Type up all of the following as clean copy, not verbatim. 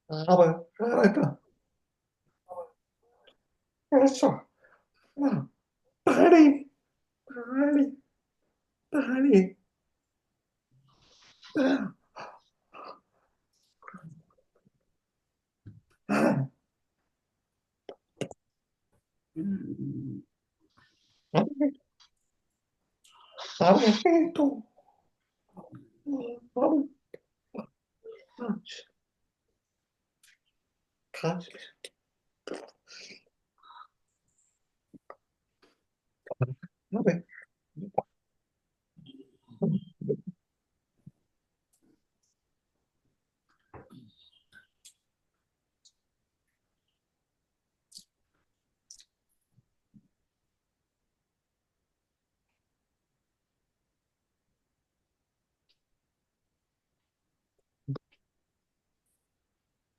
Абы хорошо. Да. Повтори, повтори, повтори. Да. Да. Абы абы kaç abi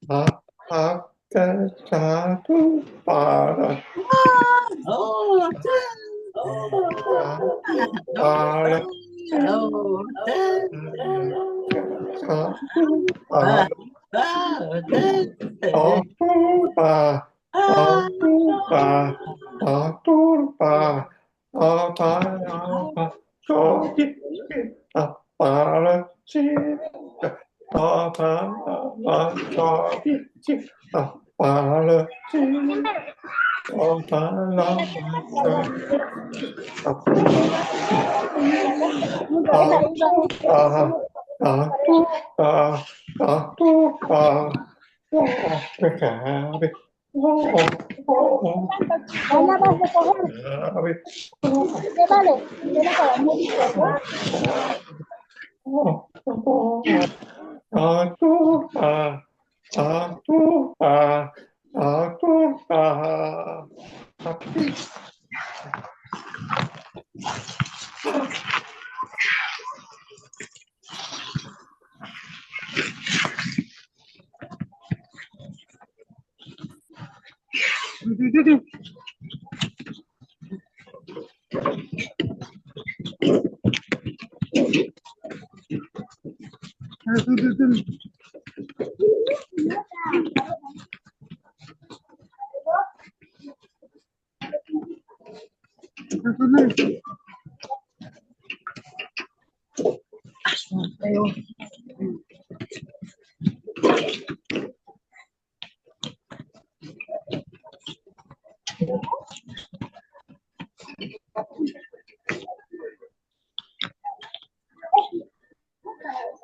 a hakikatu para Oh, para para turpa turpa turpa apa kopi para cinta apa kopi para cinta para Vamos a recoger. Vale, viene para mucho.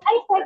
Ay, pues,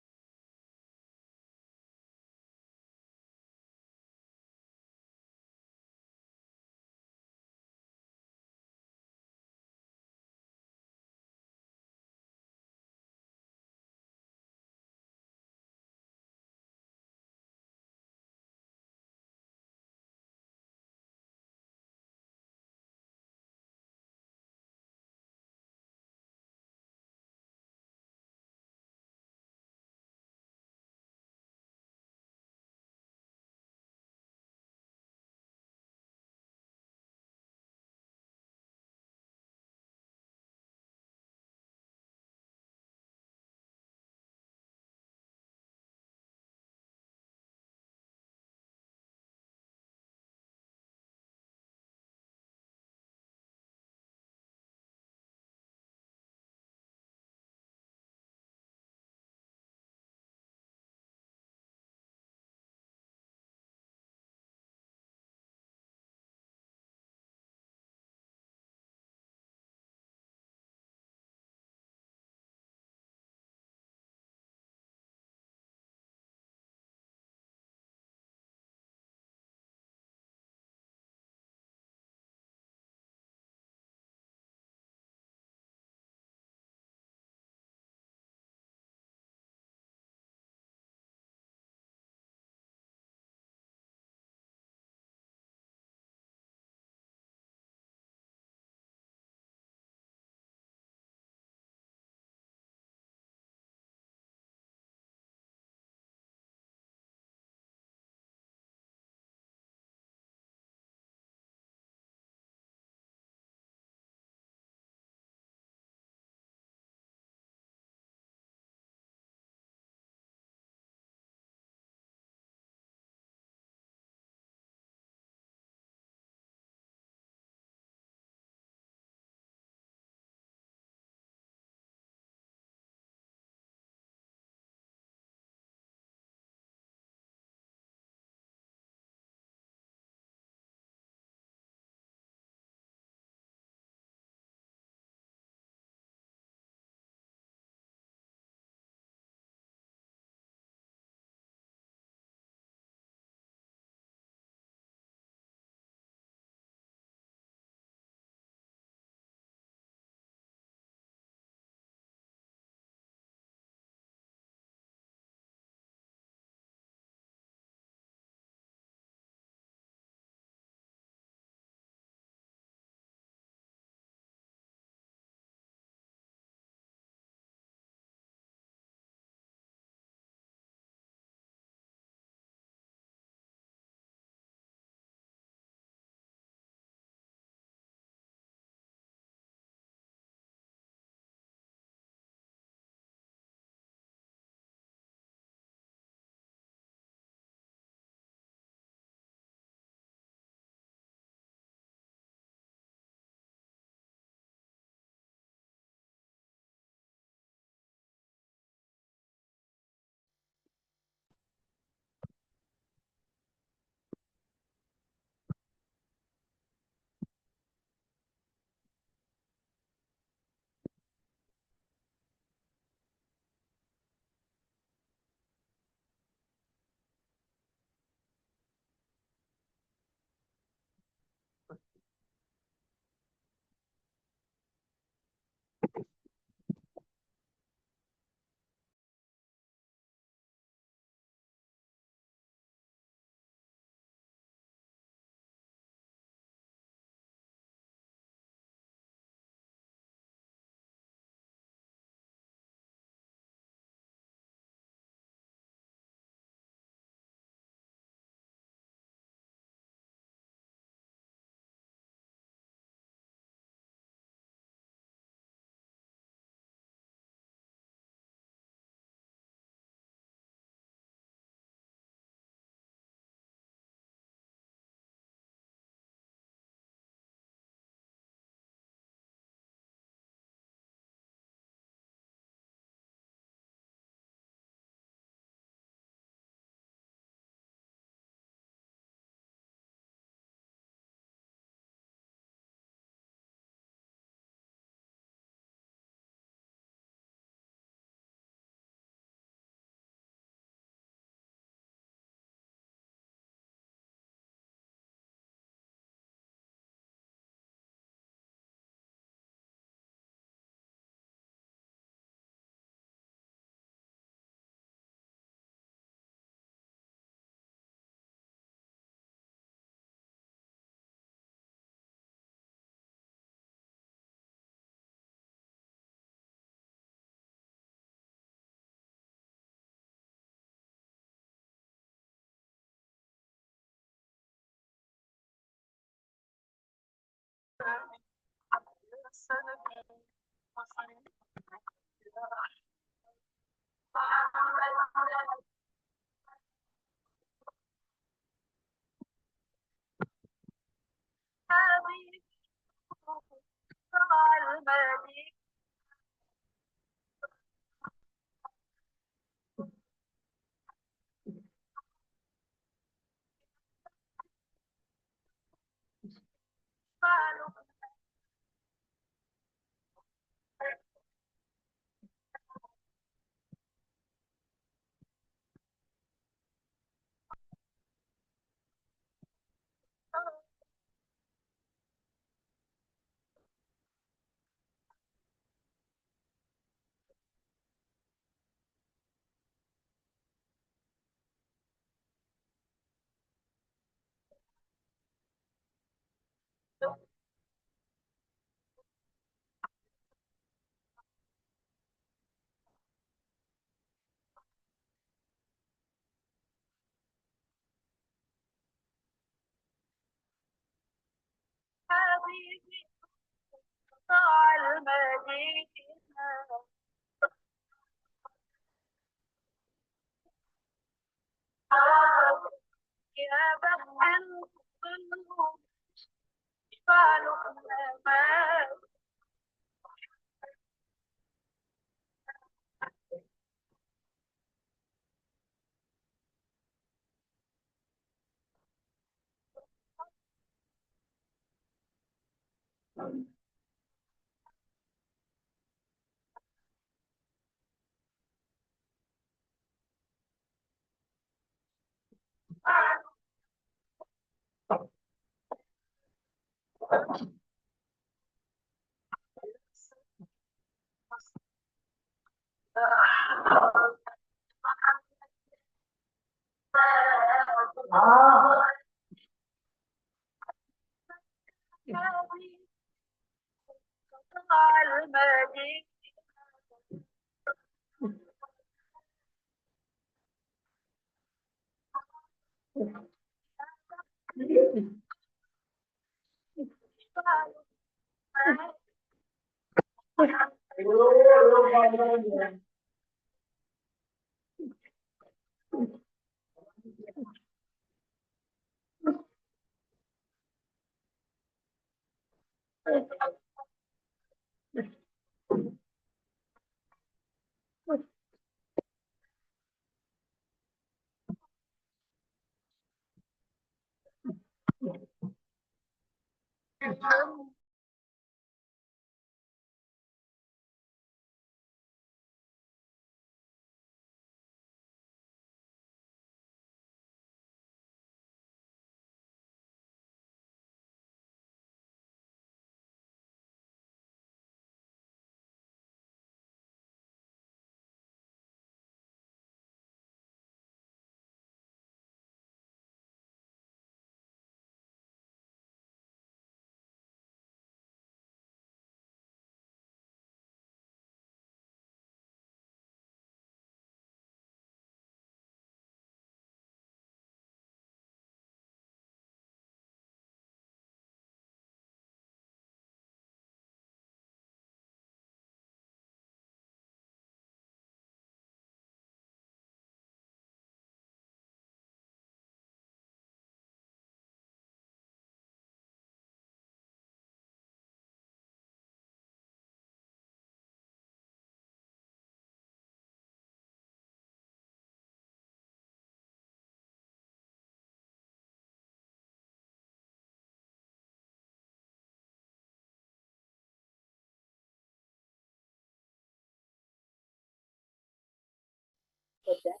project.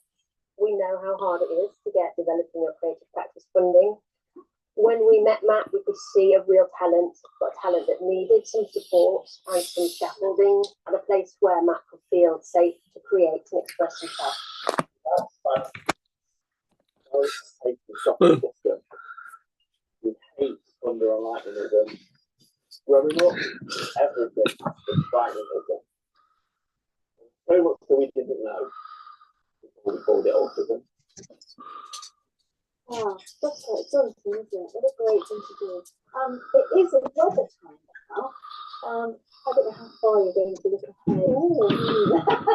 We know how hard it is to get developing your creative practice funding. When we met Matt, we could see a real talent, but a talent that needed some support and some scaffolding and a place where Matt could feel safe to create and express himself. We hate thunder and lightningism. Growing up, everything was lightningism. So much that we didn't know before we called it autism. Oh, that's what it's done, isn't it? What a great thing to do. It is a weather time now, I don't know how far you're going to look ahead.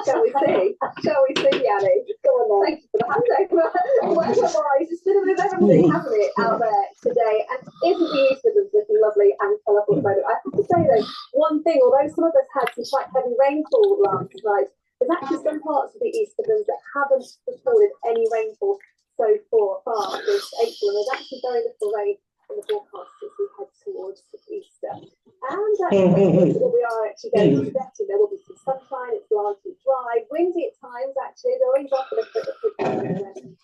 Shall we see? Shall we see, Yanni? Go on then. Thank you for the handover. Weather-wise, it's been a bit of everything, hasn't it, out there today? And isn't the Eastlands looking lovely and colourful at the moment? I have to say, though, one thing, although some of us had some quite heavy rainfall last night, there's actually some parts of the Eastlands that haven't recorded any rainfall so far this April, and there's actually very little rain in the forecast as we head towards Easter. And we are actually going to be getting, there will be some sunshine, it's largely dry, windy at times actually, there always are a bit of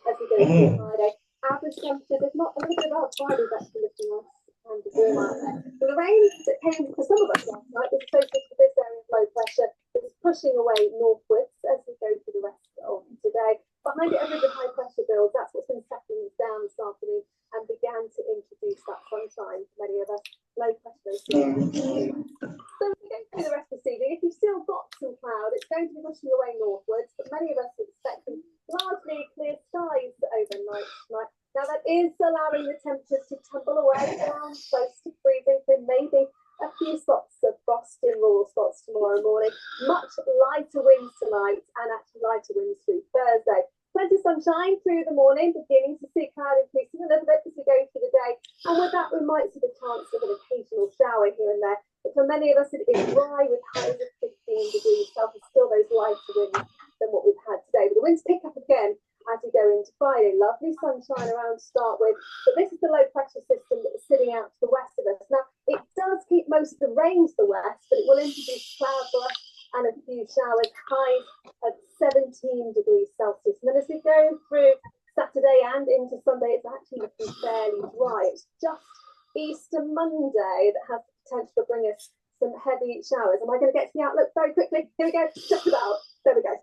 as we go into Friday. Average temperatures, if not a little bit about Friday, is actually looking nice and warm out there. So the rain that came for some of us last night is associated with this area of low pressure that's pushing away northwards as we go through the rest of today. Behind it, a bit of high pressure build, that's what's been settling down this afternoon and began to introduce that sunshine for many of us. Low pressure. So we go through the rest of the evening. If you've still got some cloud, it's going to be pushing away northwards, but many of us are expecting largely clear skies overnight tonight. Now that is allowing the temperatures to tumble away down close to freezing, so maybe a few spots of frost in rural spots tomorrow morning. Much lighter winds tonight and actually lighter winds through Thursday. Plenty of sunshine through the morning, beginning to see cloud increasing a little bit as we go through the day. And with that, we might see the chance of an occasional shower here and there. But for many of us, it is dry with highs of 15 degrees Celsius, still those lighter winds than what we've had today. But the winds pick up again as we go into Friday. Lovely sunshine around to start with. But this is the low pressure system that is sitting out to the west of us. Now, it does keep most of the rain to the west, but it will introduce cloud for us and a few showers, highs of 17 degrees Celsius. And then as we go through Saturday and into Sunday, it's actually looking fairly dry. It's just Easter Monday that has the potential to bring us some heavy showers. Am I going to get to the outlook very quickly? Here we go. Just about. There we go.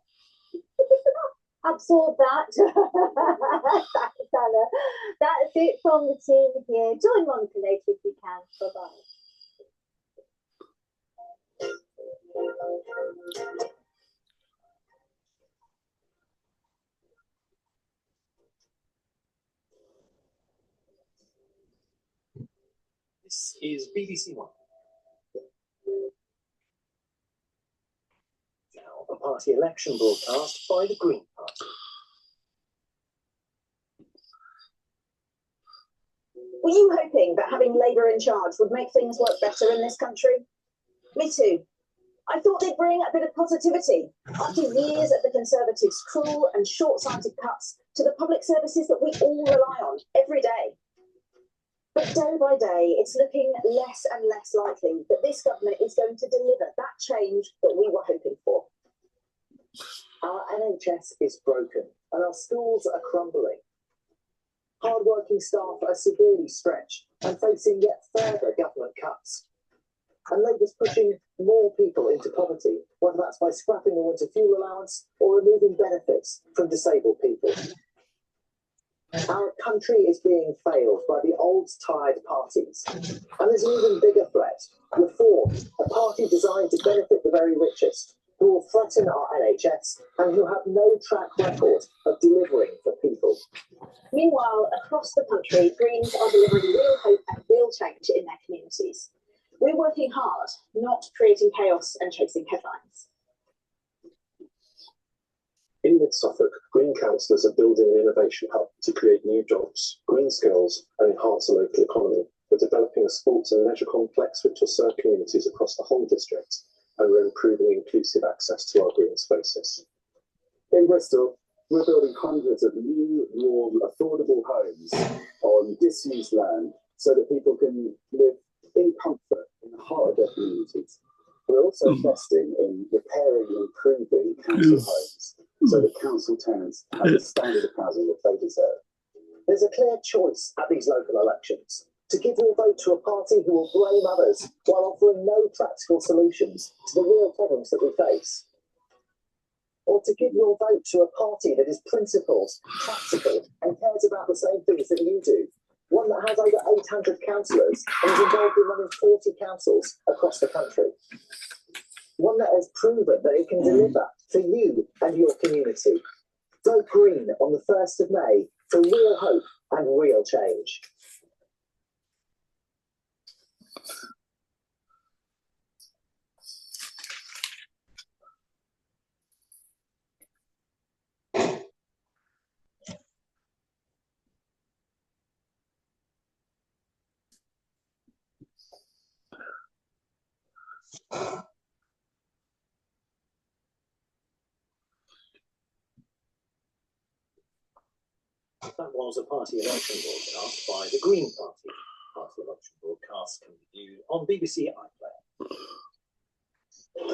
Absorb that. Thanks, Anna. That's it from the team here. Join Monica later if you can. Bye-bye. This is BBC One. Now, a party election broadcast by the Green Party. Were you hoping that having Labour in charge would make things work better in this country? Me too. I thought they'd bring a bit of positivity after years of the Conservatives' cruel and short-sighted cuts to the public services that we all rely on every day. But day by day, it's looking less and less likely that this government is going to deliver that change that we were hoping for. Our NHS is broken and our schools are crumbling. Hard-working staff are severely stretched and facing yet further government cuts. And Labour's pushing more people into poverty, whether that's by scrapping the winter fuel allowance or removing benefits from disabled people. Our country is being failed by the old, tired parties. And there's an even bigger threat: Reform, a party designed to benefit the very richest, who will threaten our NHS and who have no track record of delivering for people. Meanwhile, across the country, Greens are delivering real hope and real change in their communities. We're working hard, not creating chaos and chasing headlines. In mid-Suffolk, Green councillors are building an innovation hub to create new jobs, green skills and enhance the local economy. We're developing a sports and leisure complex which will serve communities across the whole district, and we're improving inclusive access to our green spaces. In Bristol, we're building hundreds of new, warm, affordable homes on disused land so that people can live in comfort in the heart of their communities. We're also investing in repairing and improving council homes so that council tenants have the standard of housing that they deserve. There's a clear choice at these local elections: to give your vote to a party who will blame others while offering no practical solutions to the real problems that we face. Or to give your vote to a party that is principled, practical, and cares about the same things that you do. One that has over 800 councillors and is involved in running 40 councils across the country. One that has proven that it can deliver for you and your community. Vote Green on the 1st of May for real hope and real change. That was a party election broadcast by the Green Party. Party election broadcasts can be viewed on BBC iPlayer. I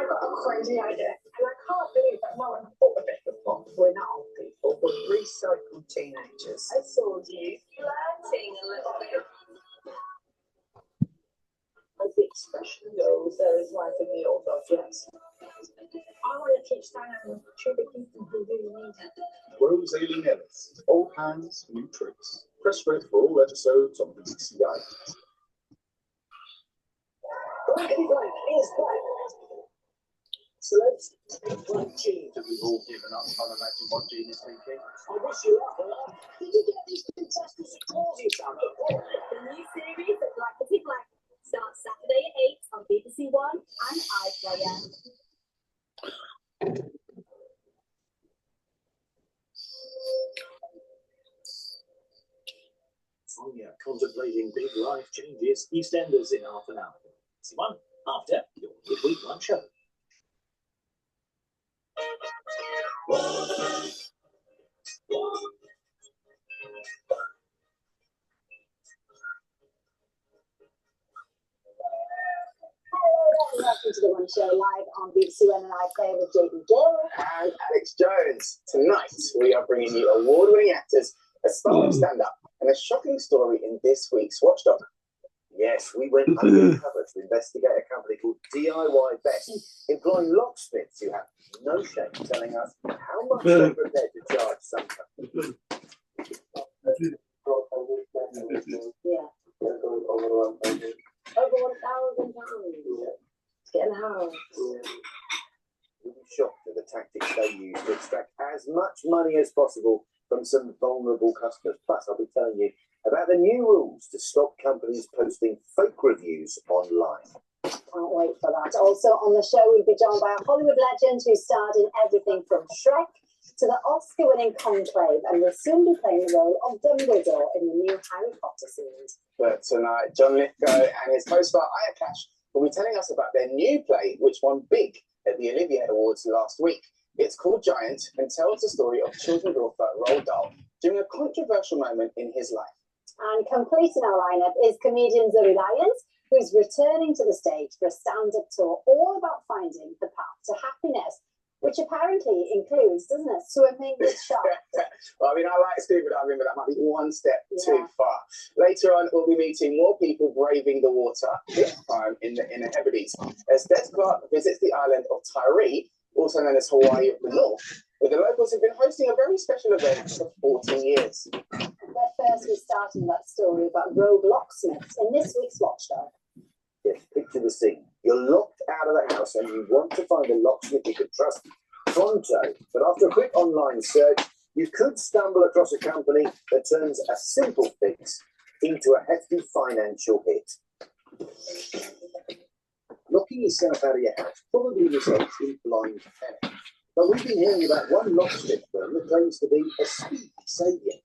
got a crazy idea, and I can't believe that no one thought of it before. We're not old people, we're recycled teenagers. I saw you flirting a little bit. As the expression goes, there is life in the old dog, yes. I want to teach Diane to the people who really need it. Rose Aileen Ellis. Old hands, new tricks. Press red for all episodes on BBC iPlayer. Black is black. So let's take one gene. That we've all given up trying to imagine what Gene is thinking. I wish you luck. Did you get these fantastic scores you found? The new series of Black is Black starts Saturday at 8 on BBC One and iPlayer. Sonia contemplating big life changes. EastEnders in half an hour. BBC One after your midweek lunch show. Welcome to the One Show live on BBC One and iPlayer with JB Gill and Alex Jones. Tonight we are bringing you award-winning actors, a spark stand-up, and a shocking story in this week's Watchdog. Yes, we went undercover to investigate a company called DIY Best, employing locksmiths who have no shame telling us how much they're prepared to charge some customers. Yeah. Over £1,000. Get in the house. You'll be shocked at the tactics they use to extract as much money as possible from some vulnerable customers. Plus, I'll be telling you about the new rules to stop companies posting fake reviews online. Can't wait for that. Also on the show, we'll be joined by a Hollywood legend who starred in everything from Shrek to the Oscar-winning Conclave, and will soon be playing the role of Dumbledore in the new Harry Potter series. But tonight, John Lithgow and his co-star Aya Cash will be telling us about their new play, which won big at the Olivier Awards last week. It's called Giant and tells the story of children's author Roald Dahl during a controversial moment in his life. And completing our lineup is comedian Zoe Lyons, who's returning to the stage for a stand-up tour all about finding the path to happiness, which apparently includes, doesn't it, swimming with sharks? Well, I mean, I like scuba diving, but that might be one step too far. Later on, we'll be meeting more people braving the water, this time in the Hebrides, as Des Clark visits the island of Tiree, also known as Hawaii of the North, where the locals have been hosting a very special event for 40 years. But first, we're starting that story about rogue locksmiths in this week's Watchdog. Yes, picture the scene. You're locked out of the house and you want to find a locksmith you can trust pronto. But after a quick online search, you could stumble across a company that turns a simple fix into a hefty financial hit. Locking yourself out of your house probably results in blind panic. But we've been hearing about one locksmith firm that claims to be a speed saviour.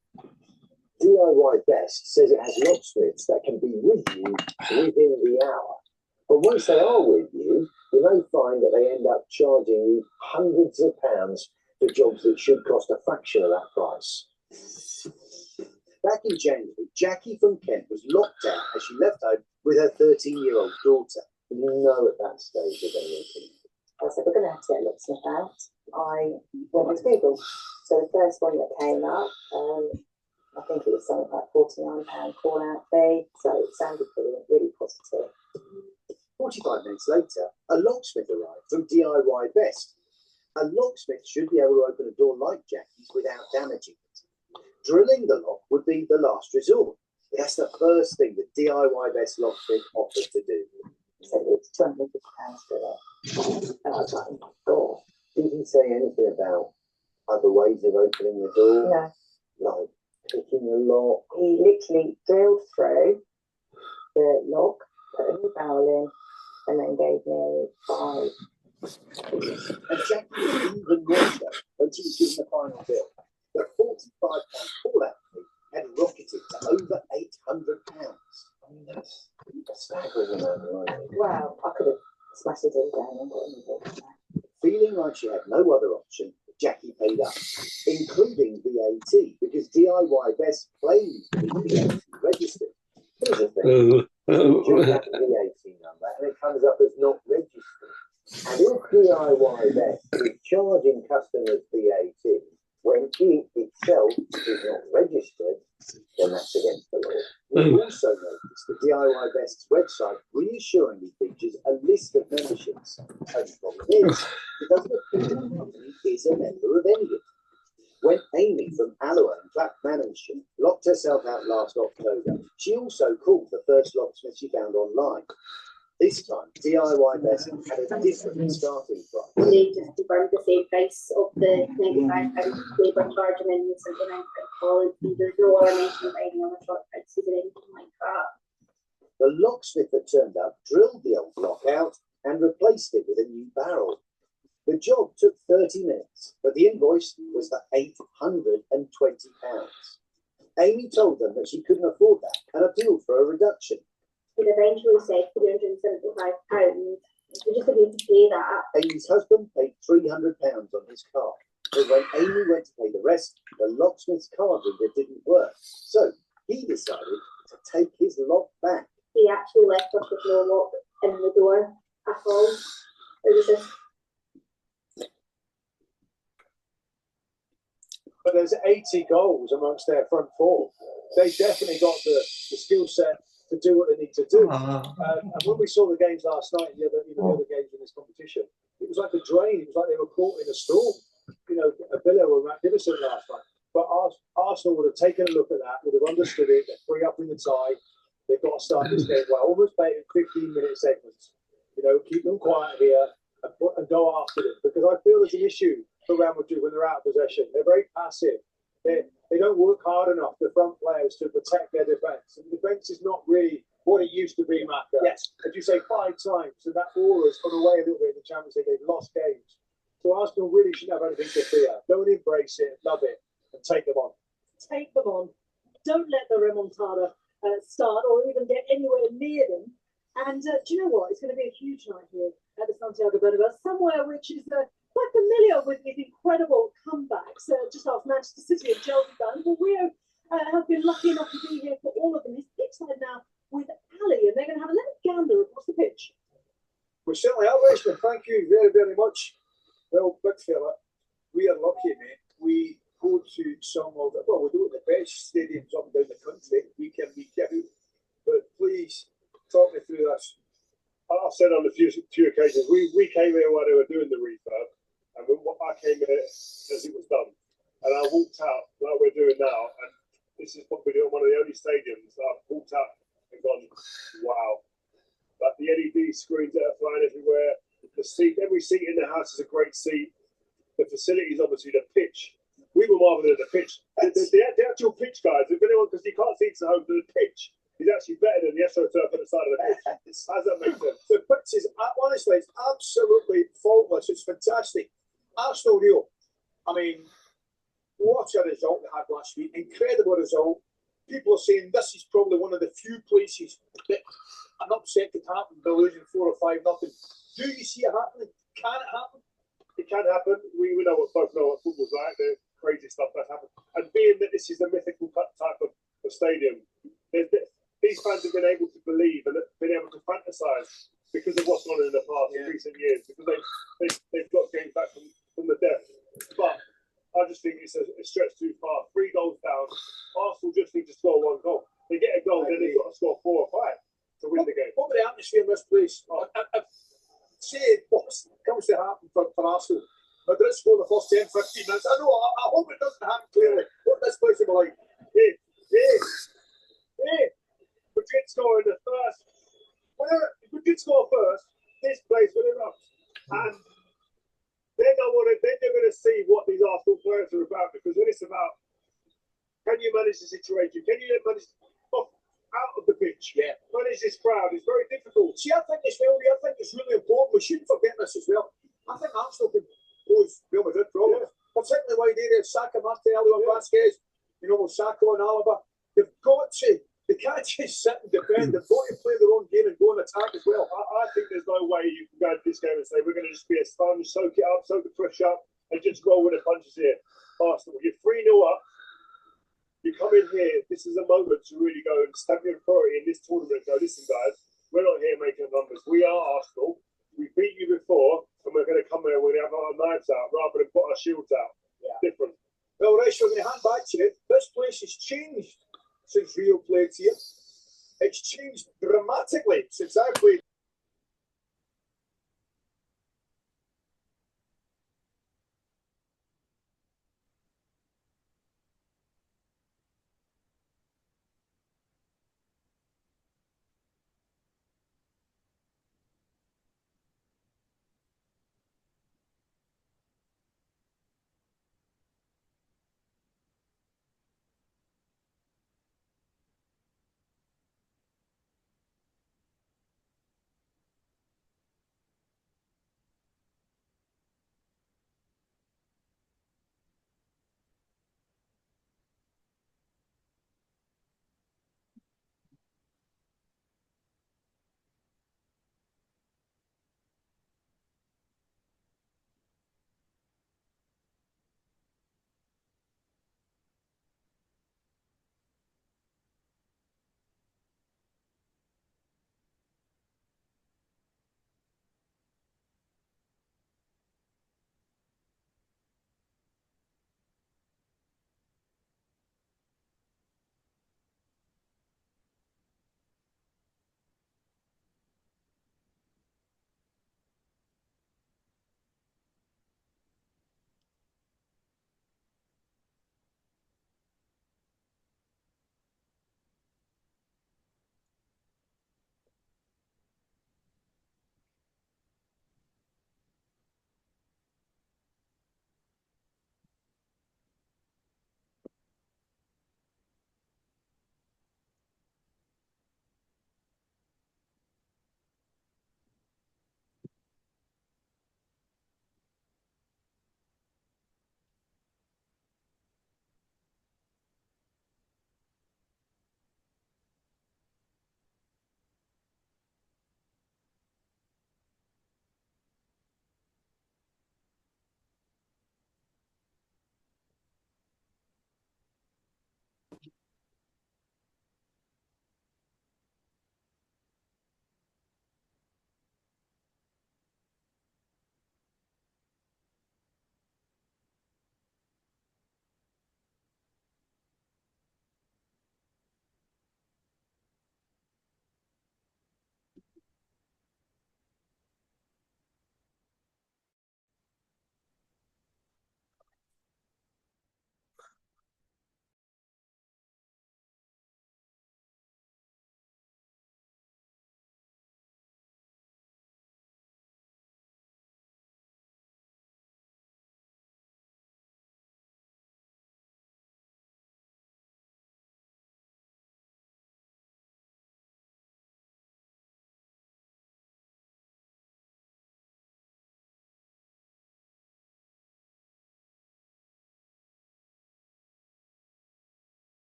DIY Best says it has locksmiths that can be with you within the hour. But once they are with you, you may find that they end up charging you hundreds of pounds for jobs that should cost a fraction of that price. Back in January, Jackie from Kent was locked out as she left home with her 13-year-old daughter. You know at that stage you're going to repeat. I said, we're going to have to get locksmith out. I went to Google. So the first one that came up, I think it was something like £49 call-out fee. So it sounded brilliant, really positive. 45 minutes later, a locksmith arrived from DIY Best. A locksmith should be able to open a door like Jackie's without damaging it. Drilling the lock would be the last resort. That's the first thing the DIY Best locksmith offered to do. He said it's £250 for it. And I was like, oh my God. Did he say anything about other ways of opening the door? No. Like picking the lock? He literally drilled through the lock, put a new barrel in, and then gave me 5. And Jackie was even more so when she was given the final bill. The £45 call-out fee had rocketed to over £800. I mean, that's a staggering do going and getting involved. Feeling like she had no other option, Jackie paid up, including VAT, because DIY Best claimed to be VAT registered. Here's the thing. You have the VAT number and it comes up as not registered. And if DIY Best is charging customers VAT when it itself is not registered, then that's against the law. We also noticed that DIY Best's website reassuringly features a list of memberships. And the problem is, it doesn't appear the company is a member of any of them. When Amy from Alloa and Clackmannanshire locked herself out last October, she also called the first locksmith she found online. This time, DIY Best had a different starting price. They just confirmed the same price of the £95 labour charge and then £79 call fee. There's no other mention of any other short prices or anything like that. The locksmith that turned up drilled the old lock out and replaced it with a new barrel. The job took 30 minutes, but the invoice was for £820. Amy told them that she couldn't afford that and appealed for a reduction. It eventually said £375. We just agreed to pay that. Amy's husband paid £300 on his card, but when Amy went to pay the rest, the locksmith's card reader didn't work. So he decided to take his lock back. He actually left us with no lock in the door at all. It was just... But there's 80 goals amongst their front four. They definitely got the skill set to do what they need to do. And when we saw the games last night, the other games in this competition, it was like a drain. It was like they were caught in a storm. You know, Villa were magnificent last night. But Arsenal would have taken a look at that, would have understood it. They're 3 up in the tie. They've got to start this game well. Almost play it in 15-minute segments. You know, keep them quiet here and go after them. Because I feel there's an issue for Real Madrid when they're out of possession. They're very passive. They don't work hard enough, the front players, to protect their defence. And the defence is not really what it used to be, Maka. Yes. As you say, 5 times, and that aura's gone away a little bit in the Champions League. They've lost games. So Arsenal really shouldn't have anything to fear. Go and embrace it, love it, and take them on. Take them on. Don't let the remontada start or even get anywhere near them. And do you know what? It's going to be a huge night here at the Santiago Bernabeu, somewhere which is quite familiar with these incredible comebacks. Just after Manchester City and Chelsea done, but we have been lucky enough to be here for all of them. It's pitchside now with Ali, and they're going to have a little gander across the pitch. We certainly are, Rachel. Thank you very, very much. Well, big fella, we are lucky, mate. We go to some of the, well, we do it in the best stadiums up and down the country, week in, week out. But please, talk me through this. I've said on a few occasions, we came here while they were doing the refurb, and I came here as it was done. And I walked out like we're doing now, and this is probably one of the only stadiums that I've walked out and gone, wow. Like the LED screens that are flying everywhere, the seat, every seat in the house is a great seat. The facilities, obviously, the pitch. We were marveling at the pitch. The actual pitch, guys, if anyone, because you can't see to home, the pitch is actually better than the AstroTurf on the side of the pitch. How does that make sense? The pitch is, honestly, it's absolutely faultless. It's fantastic. Arsenal Rio, I mean, what a result they had last week. Incredible result. People are saying this is probably one of the few places that an upset could happen by losing 4 or 5-0. Do you see it happening? Can it happen? It can happen. We know both know what football's like. The crazy stuff that happens. And being that this is a mythical type of stadium, these fans have been able to believe and been able to fantasize because of what's gone on in the past in recent years, because they've got games back from the death. But I just think it's a stretch too far. 3 goals down. Arsenal just need to score 1 goal. They get a goal, then they've got to score 4 or 5 to win the game. What would the atmosphere in this place? Say what comes to happen for Arsenal. Madrid score the first 10, 15 minutes. I know, I hope it doesn't happen clearly. What this place will be like. Hey. Madrid score in the first. Whenever Madrid score first, this place will erupt. And then they're going to see what these Arsenal players are about, because when it's about, can you manage the situation? Can you manage out of the pitch? Yeah. Manage this crowd? It's very difficult. See, I think it's really important. We shouldn't forget this as well. I think Arsenal can pose Real Madrid problems, particularly wide areas. Saka, Martinelli, and Vasquez, Saka and Alaba. They've got to they can't just sit and defend. They've got to play their own game and go and attack as well. I think there's no way you can go into this game and say we're going to just be a sponge, soak it up, soak the push up, and just roll with the punches here. Arsenal, you're 3-0 up. You come in here, this is a moment to really go and stamp your authority in this tournament and go, listen guys, we're not here making numbers. We are Arsenal. We beat you before, and we're going to come here when we have our knives out rather than put our shields out. Yeah. Different. Well, Rachel, I'm going to hand back to you. This place has changed since Rio played here. It's changed dramatically since I played.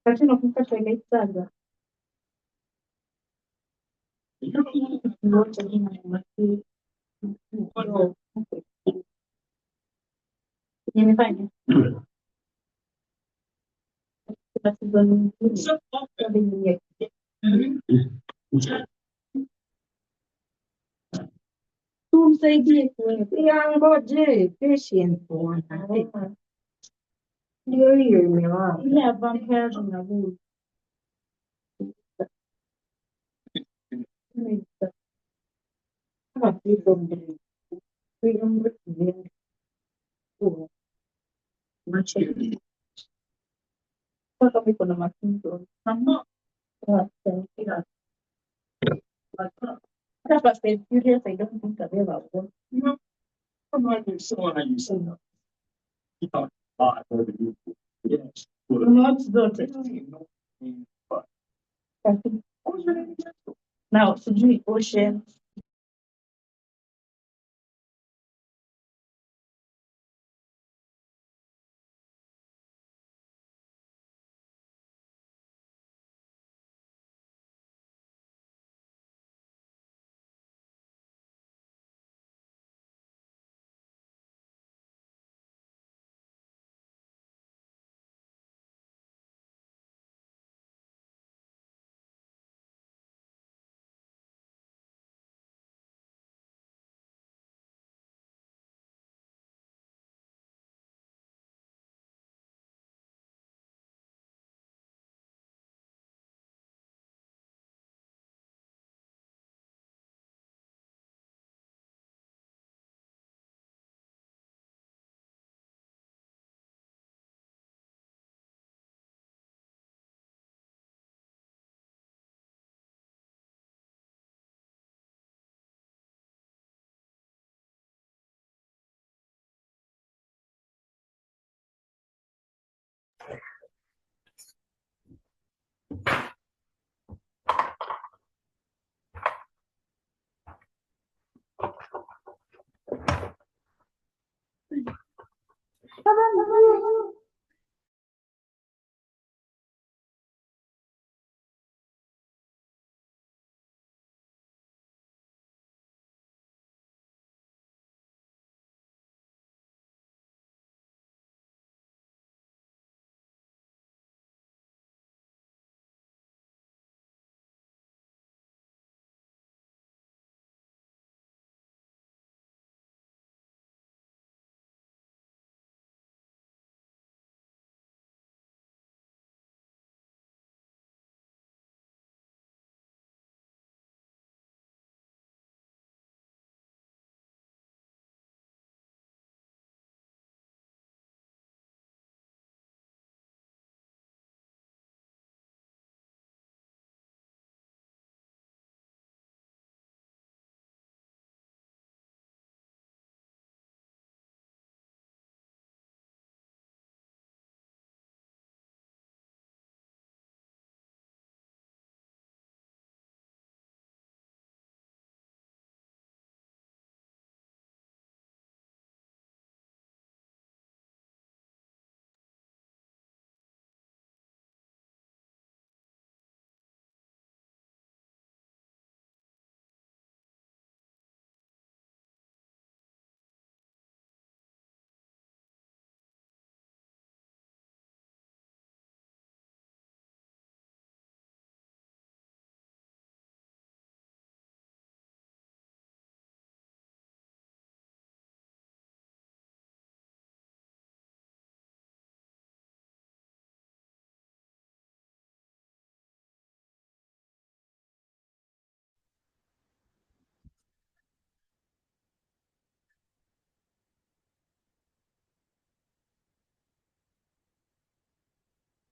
Facendo con questa iniziativa. Molto di me, viene bene. Tu sei dietro, e patient one. Io mi va. Yeah, vampires in la voce. Ma qui non ma c'è cosa mi fanno mattina? No, grazie, grazie. That's what I curious. I don't think I've ever worked. No, I'm like someone I used to know. He talked a lot more than you. Yes. Not the now, so do you ocean?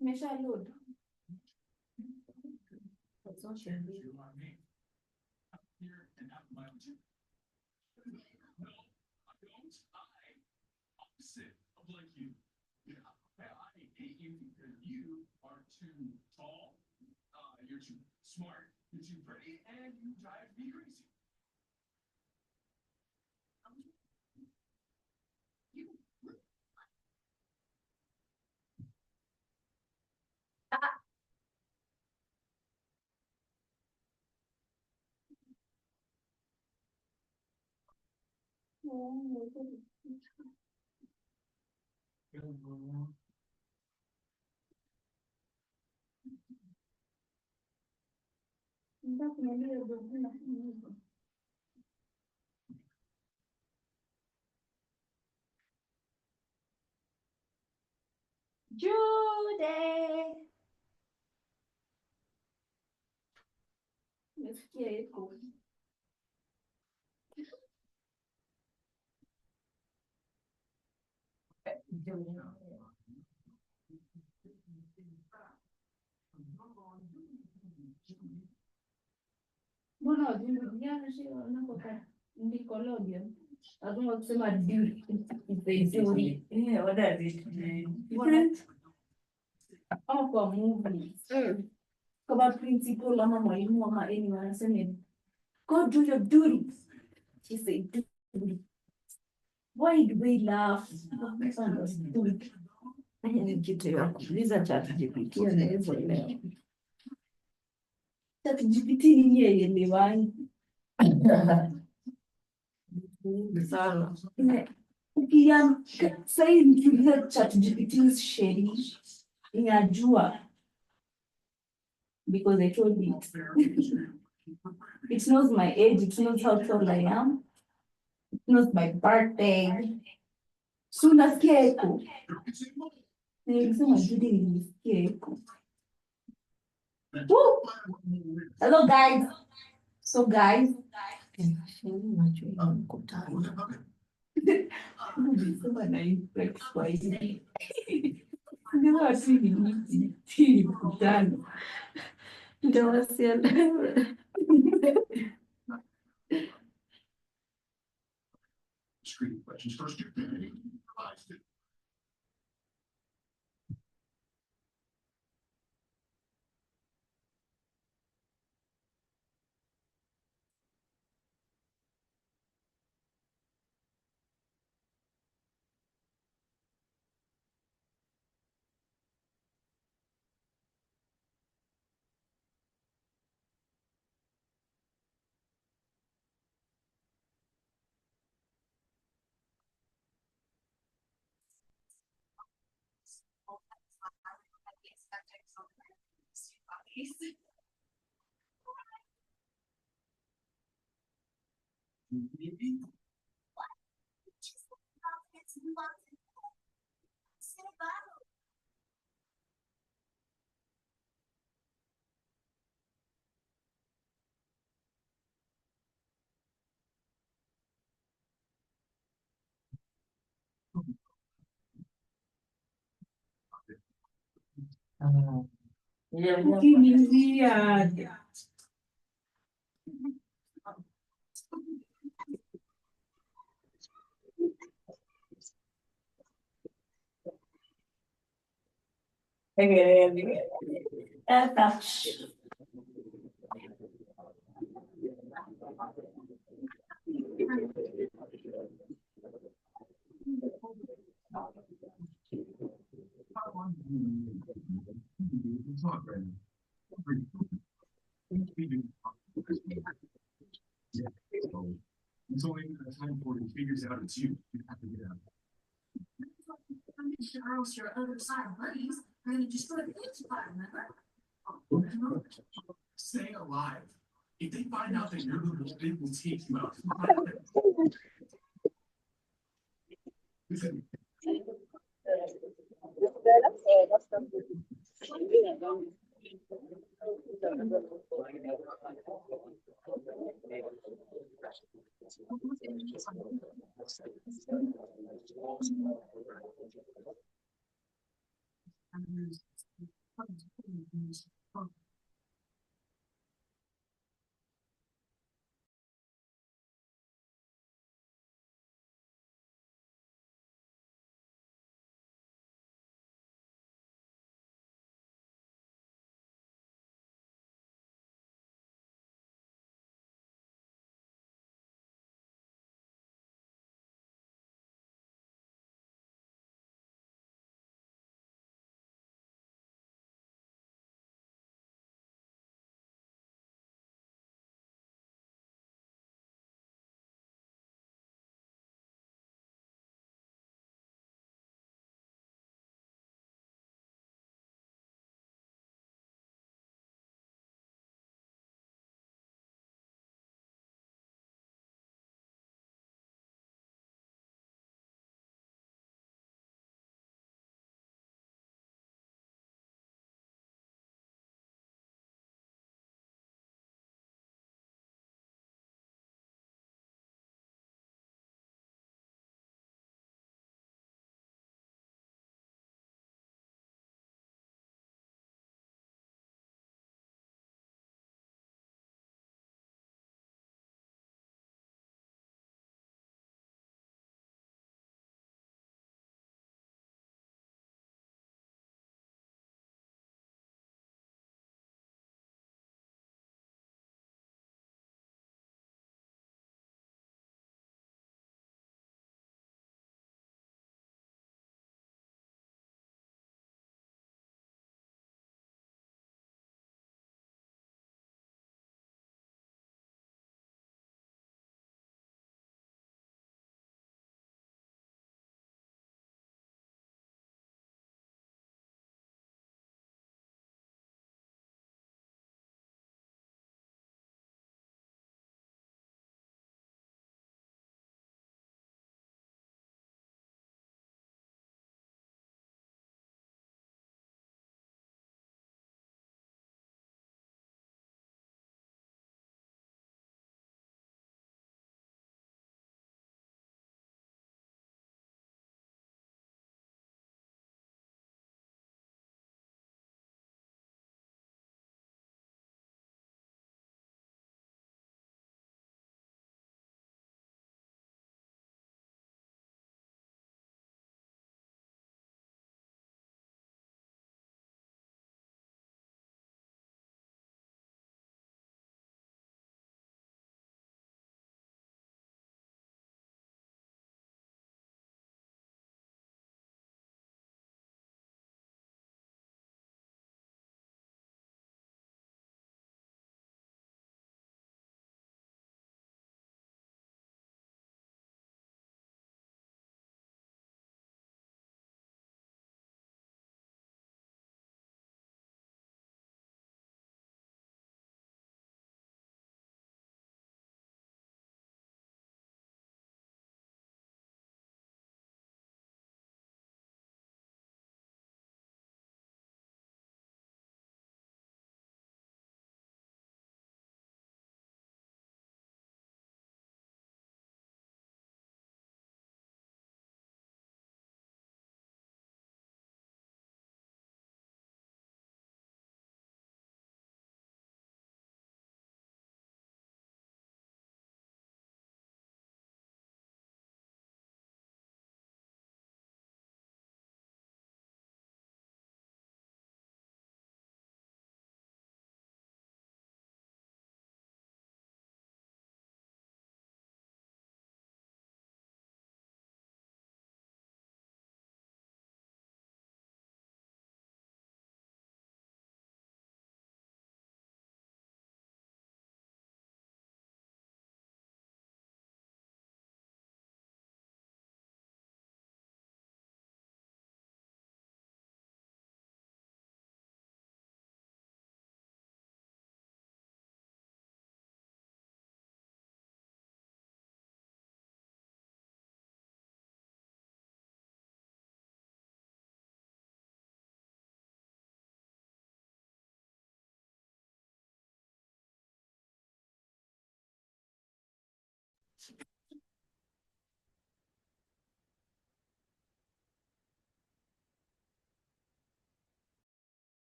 Meshalud. Jude. Nasikia iko. Mbona wajumbe sio wanapoka Nickelodeon? Lazima kusema dude. Dude. Yeah, what does it mean? Au kwa movie. Kama principal ama mwalimu ama anyone anasema go do your duty. She said duty. Why do we laugh? Duty. Ni kitu ya kuuliza ChatGPT anaweza elewa. ChatGPT ni yeye elewani. Sana. Sasa nikiuliza ChatGPT sheri inajua because I told it. It knows my age, it knows how tall I am, it knows my birthday. So nasikia eko. Nilisema Judy nilisikia eko. Hello guys. So guys. Nilisema na inflex kwa hivi. Ndio asili ni tini mkutano. Ndio wasielewe. Screening questions first. Realized it. Ukimizia. It's only a time before he figures out it's you. You have to get out. Charles, your other side buddies are going to destroy the supply, remember? Stay alive. If they find out that you're the one, they will take you out. Listen.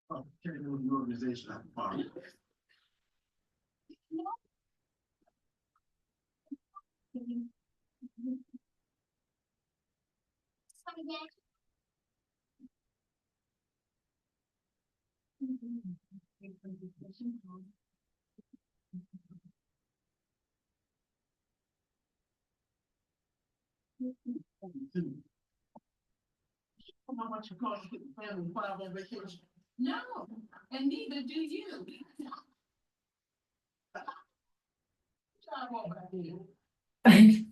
Carrying on the organization at the farm. How much it costs to get the family filed on vacation? No, and neither do you. Time on back here.